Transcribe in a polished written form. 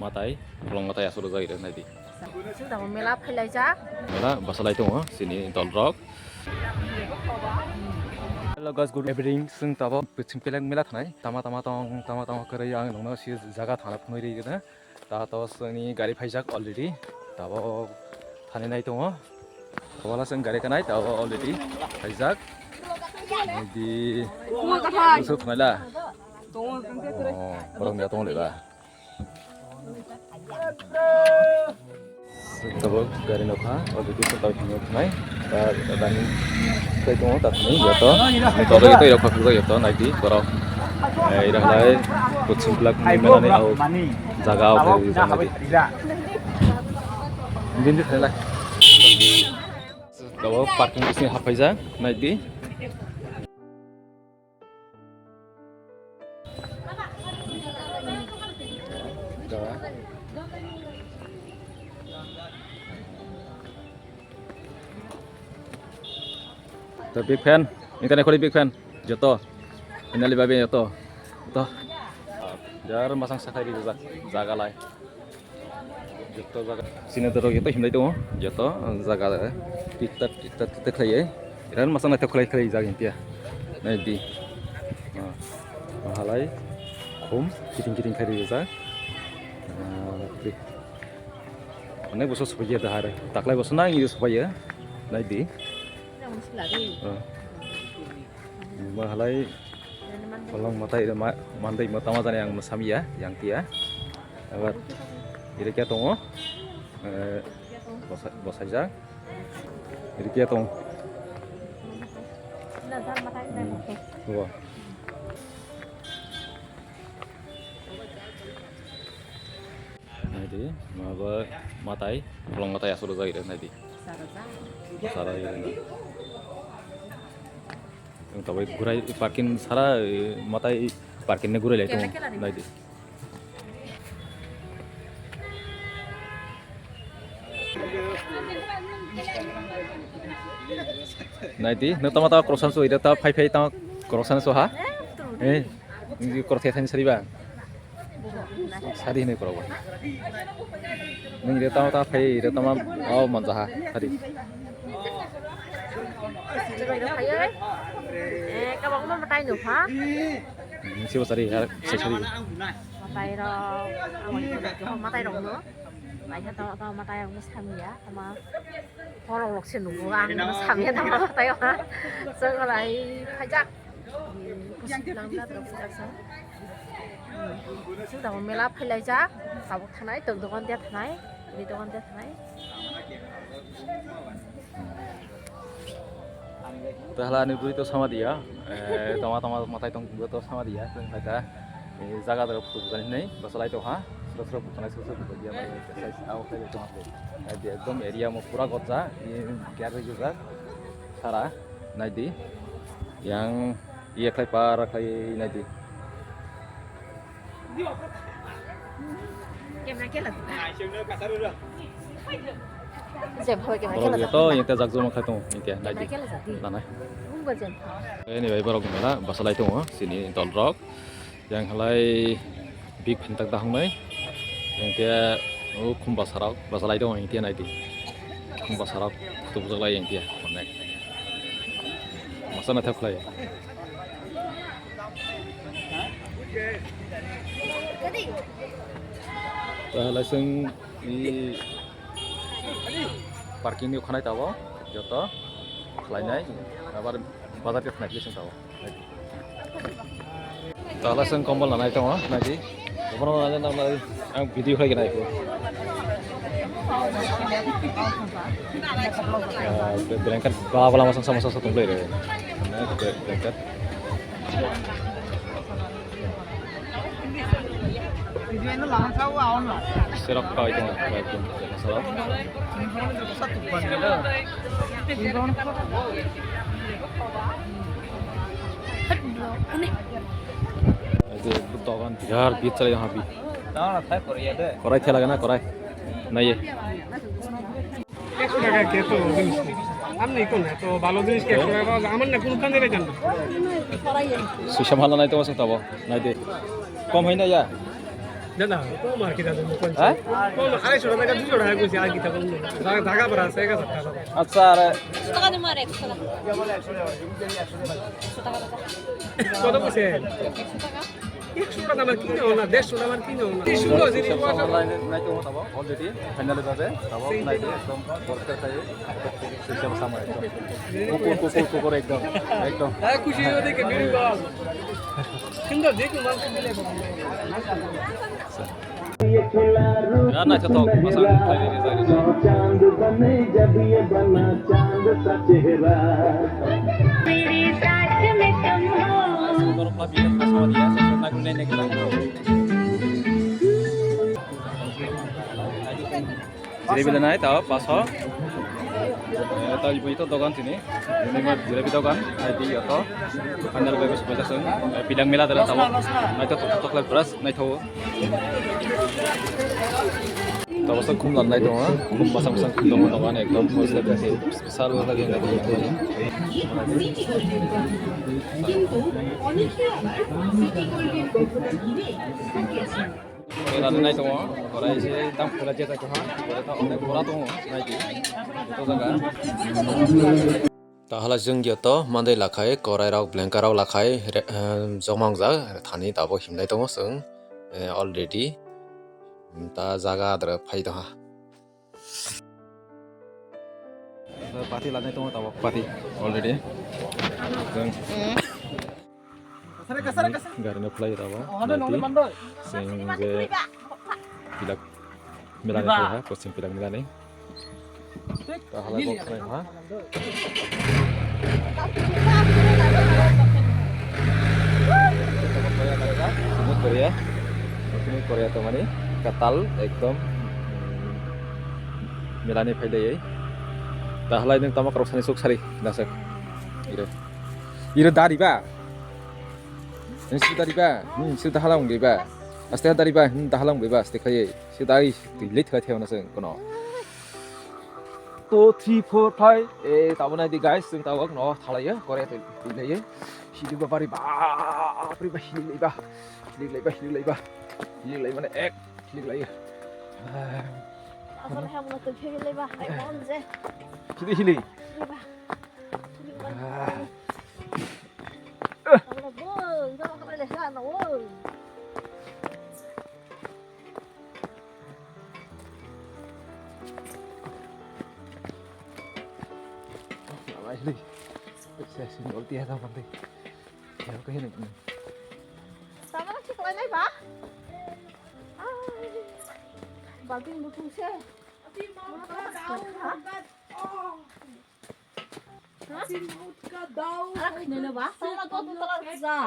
matai long matai asur jai re nai di Sudah mela phelaijak mela basalai dong sini dolrok hello guys good evening sing tabo bichim pelang mela thanai tama tama kore yang nongno si jaga thana phunoi ri gena ta to sini gari phaijak already tabo thani nai dong wala sing gari kanai tabo already phaijak di usuk mela orang dia tong lega tabo gari no kha already to tahu nai dan kai tong ta ni ya to to ri to ya kha ku ya to nai di koro ira lai kuchim plak ni mena ni au jaga au jana di din di lai tabo parking bisni hafaija nai di The big fan, ini kan big fan, joto, ini lebih baik joto, joto, jar masang sakari juga, jaga lai, joto jaga, sini terus joto himlai tu, joto jaga lai, kita kelai, ini masang nanti kelai jaga intiya, nanti, mahalai, kiting kelai jaga, अनेक बसो सफाई दा हारे ताकलाय बसो ना इंगिस सफाई नायदि mahalai kolong matai mandai matama jane yang samia yang tia agar ire kya tongo bosaja ire kya tong wah nanti maba matai kolong matai asur jai nanti sarai tapi gurai parking sara matai parkingnya gurai lah itu nanti nanti ngetama crossan so ida ta phai ta crossan so ha ini crossan than sari ba sari ne koro ini ida ta phai ida ta ma au man ha sari các bạn có tay được hả? Siapa tadi? Saya cari. Tay rồi, không tay đồng nữa. Tại sao tao tay ông sam ya, mà họ lọc lọc xin đủ ăn, sam ya tao tay hả? Sao cái này phải chắc? Làm ra được sao sao? Chúng ta mới làm phải lấy chắc, sao thằng này từng con tét thằng này, đi từng con tét thằng này. Tahlah ni buri to sama dia, tama matai tong buri to sama dia, mereka jaga terus bukan ini, basalai to ha, terus bukan itu dia mai awak saya to apa, dia ekdom area mau pura kota, ini kira juga, sarah, nanti, yang iya klay para klay nanti. Kalau gitu yang terjadi cuma ketemu ini nanti, mana? Ini bayi baru gimana? Basalai itu sini dolrok, yang halai big pentak dah humai, yang dia kumbasarak, basalai itu yang dia nanti, kumbasarak tu basalai yang dia, mana? Masa nanti aku lagi. Langsung di parking ni khanai tawo joto khlainai abar bazar ke khanai lesung tawo tala seng kombol nanai tawo naji kombol nanai namai ang video khlai genai ko berangkat bala masang sama satu blai re berangkat serap kau itu baikun masalah. Itu betul kan biar bicara yang habis. Korai thela gana korai, naik. Susah malah naik tu masuk tahu, naik deh. Kom hari ni ya. দাদা তোমার কি দাদা মুখ হ্যাঁ তোমার 250 টাকা 200 টাকা কইছি আর কি তা বললো ঢাকা পড়া আছে 1000 টাকা আচ্ছা আরে টাকা দিমু আর 100 টাকা কত কইছে 100 টাকা আমার কিনো না 150 টাকা আমার কিনো না সুন্দর জিনিস অনলাইনে নাইতো তাবো অলরেডি ফাইনালি বাজে তাবো নাইতো একদম পরিষ্কার থাকে সিস্টেম সামনে একদম কুকুর একদম একদম খুশি হয়ে দেখে ভিডিও কল সুন্দর দেখো মাল দিলে यार ना तो मसाला खाई ले जाए चांद बने जब ये बना चांद सा चेहरा मेरे साथ में तुम हो तो लagi sama dia saya nak nenek kita jadi bila naik tahu pas ho tahu ibu itu dogan sini ini mah jadi dogan di atau handal bagus baca seng bidang mila adalah tahu naik itu toklat beras naik tahu tahu pasal kum lan naik tahu kum pasang kum dogan ekdom harus lebih besar lagi nggak tahu Lalu naik tuh, kalau isi tam pula jatuh ke mana? Kalau tak naik pula tuh naik itu jaga. তাহলে जों गियाथ मान्दै लाखाय करायराव ब्लेंकाराव लाखाय जमांजा थानि दाबो हिमनाय दङ जों अलरेडि दा जागा आद्रा फाय दङ Pati lalu itu tahu pati already. Garnya play tahu. Sehingga pilak milane tuh ha, posting pilak milane. Tahala kok play ha. Ini Korea. Ini Korea teman ini. Katal, ekdom. Milane faida ya. Tahala ini tama kerosane sok sari, nasak. Ira dari ba. Ini sudah dari ba. Sudah halang gak ba. Pasti dari ba. Halang gak ba. Pasti kaya. Sudah dilihat kaya tiap naseng kono. 2, 3, 4, 5 tahu nanti guys yang tahu no thalai ya Korea tuh ini ya hidup bapari hidup lagi mana hidup lagi Asal kamu nak pergi lewat, ayo onze. hidup Kamu bol, kamu kemana deh sana, bol. Asli, saya sendiri dia tahu nanti. Ya oke ini. Sama nak cek lain apa? Batin butuh sih. Anak ini apa? Saya nak tuh tolak za.